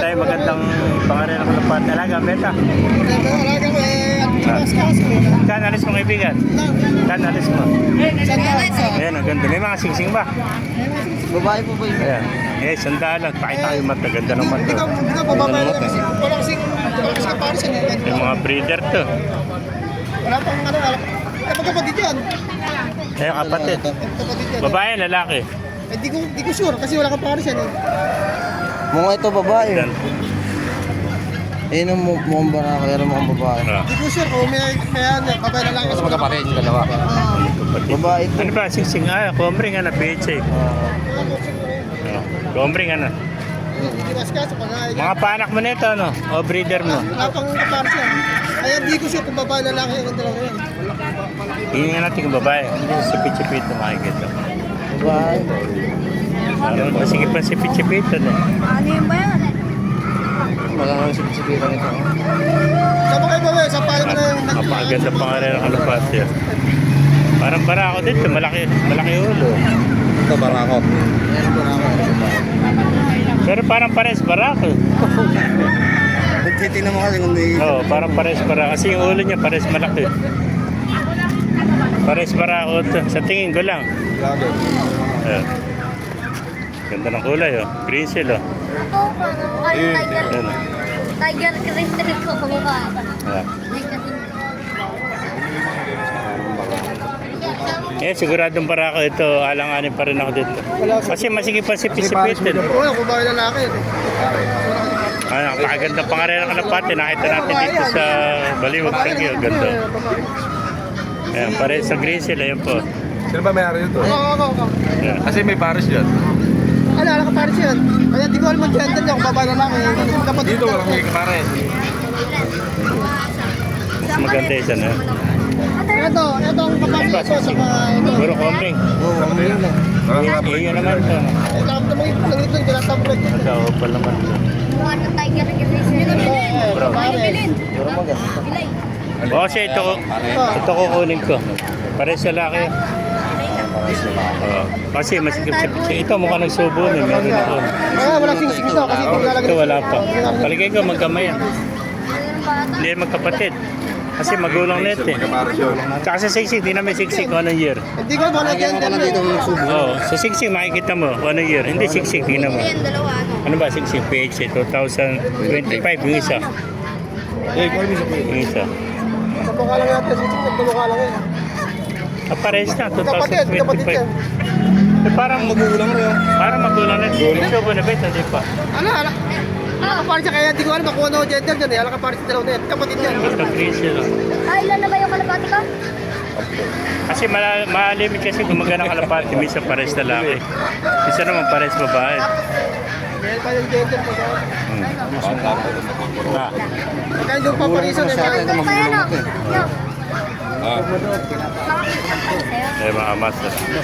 tayo magandang pangalan ng kalapati. Alaga, beta. Alaga ko Kan alis mo kaibigan? Kan alis mo? Ayan, ang ganda. May mga singsing ba? Babae po ba yun? Ayan. Eh, sandalan. Pakita kayo mata. Ganda ng mata. Hindi ka babae na kasi wala kasing kaparison eh. Yung mga breeder to. Wala pang ano, kapatid yan. Eh, kapatid. Kapatid yan. Babae, lalaki. Eh, di ko sure kasi wala kaparison eh. Mga ito babae. Yan. Ayun ang mukhang baraka, pero mukhang babae. Ah. Di ko sure kung may babae na lang kasi Magkapatid yung dalawa. Kapatid. Babae ito. Ano ba? Singsing. Ah, kumbring ano, PHA. Kumbring ano. Hindi mas kaso pag Mga panak mo nito, ano? O breeder mo. wala pang kaparison. Kaya di ko sure kung babae na lang yung dalawa yan. Tingnan natin kung babae. Hindi sa pichipito makikita. Babae. Ano, sige pa si pichipito na. Ano yung ba yan? Magandang sipitan ito. Sama kayo babae, sa payo mo na yung Napakaganda pangalan ng kalapati. Parang barako dito, malaki ulo. Ito barako. Ayan barako. Pero parang pares barako. Titingnan mo kasi kung di... Oo, parang pares barako. Kasi yung ulo niya pares malaki. Pares barako to. Sa tingin ko lang. Grabe. Ayan. Ganda ng kulay, oh. Green seal, oh. Ito, parang tiger. Ayan, oh. Tiger crystal ko kumukha. Ayan. Eh, siguradong barako ito. Alanganin pa rin ako dito. Kasi masigip pa si Pisipitin. wala kung babae lalaki. Ah, napakaganda pangalan ng kalapati. Nakita natin dito sa Baliwag Tagyo. Ganda. Ayan, pare sa green seal. Ayan po. Sino ba may-ari nito? Oo. Ayan. Kasi may pares yan. Wala kaparison. Kaya di ko alam ang gender niya kung babae na lang eh. Kapatid Dito walang may pares. Mas maganda isa na. Ito ang kapatid ko sa mga ito. Puro kumbring. Iyon naman ito. Kailangan mo yung nangito yung tinatamprek. Ito, opal naman ito. Mukha ng tiger crystal. Bro. Bilin. Pero maganda. Bilay. O kasi ito kukunin ko. Pare sa laki. Kasi masikip sa picture. Ito mukha nagsubo na. Meron ako. Kaya wala sing-sing ito kasi kung lalagay. Ito wala pa. Paligay ko magkamay yan. Hindi magkapatid. Kasi magulang net eh. Pares yun. Tsaka sa siksik, di namin siksik kung anong year. Hindi ko alam ang gender Wala dito niya. ng subo. Oo, sa siksik makikita mo kung anong year. Hindi siksik, tingnan mo. Ayan, dalawa ano. Ano ba siksik? PHA 2025 yung isa. Yung isa. Sa mukha lang natin, sing-sing nagmumukha lang eh. Pares na, Kapatid 2025. yan. Eh, parang magulang rin. Parang magulang rin. Gusto ba na ba ito? Di pa. Ala kaparison kaya di ko alam kung ano ang gender niya eh. Ala kaparison dalawa na yan. Kapatid yan. Ito, Grizzle. Ilan na ba yung kalapati ka? Kasi malimit kasi gumagana kalapati. Misa pares na laki. Isa naman pares babae. Meron pa yung gender mo. Ah, Kaya yung paparison eh. Ito pa yan o. Yo. Ah. Mga sa'yo. eh, mga amas.